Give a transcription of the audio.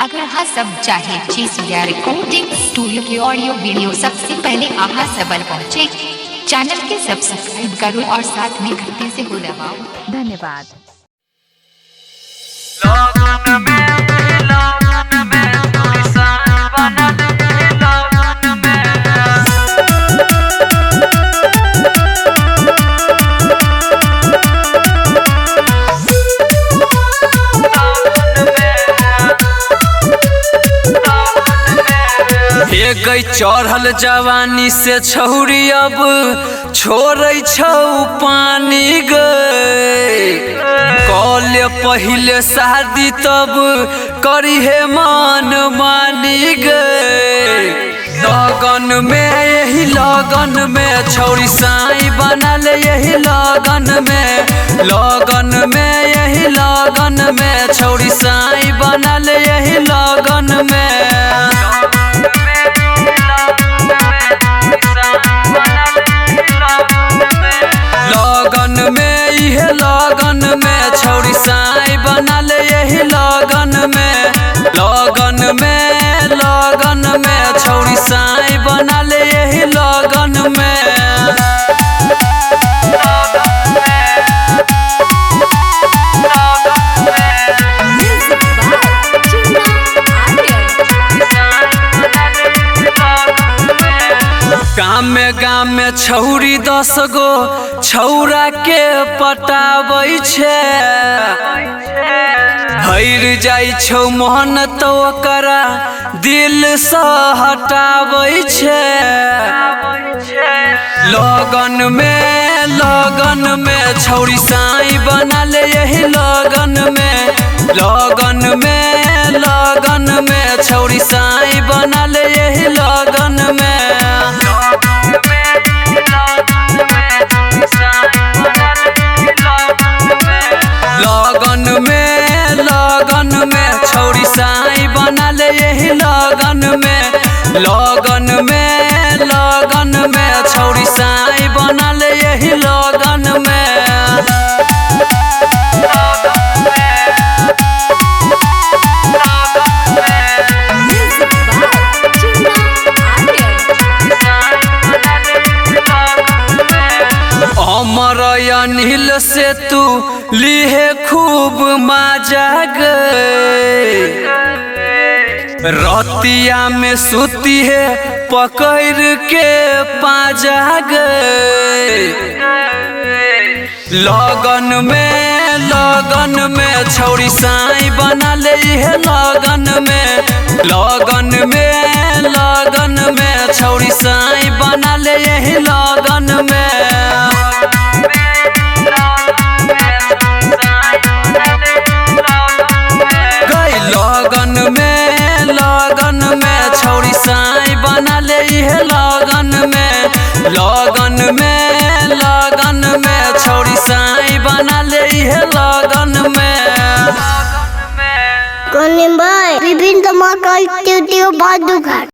अगर हाँ सब चाहे चीज या रिकॉर्डिंग स्टूडियो की ऑडियो वीडियो सबसे पहले आहा सबल पहुँचे, चैनल के सब्सक्राइब करो और साथ में घंटे से हो दबाओ। धन्यवाद। गई चढ़ल जवानी से छौरी अब छोड़ै छौ पानी गई कॉले पहले शादी तब करी हे मन मानी गई लगन में यही लगन में छौरी साई बनल यही लगन में यही लगन में छौरी साई बनल यही लगन में लगन में इहे लगन में छौरी साई बनल यही लगन में छौरी साई बनल यही लगन में गाम में छौरी 10 गो छौरा के पटाबै छे हर जाइ छौ मोहन तो ओकरा दिल से हटाबै छे लगन में छौरी साई बनल यही लगन में छौरी साई बनल यही लगन में लगन में छौरी साई बनल यही लगन में छौरी साई बनल यही लगन में अमर अनिल से तू लिहे खूब मजा गए रतिया में सुती है पकड़ के पाजा गए लगन में छौरी साई बनल है लगन में छौरी साई बनल यही लगन में लगन में छौरी साई बनल है लगन में छौरी साई बनल है लगन में विभिन्न धमाका स्टूडियो बादुघाट।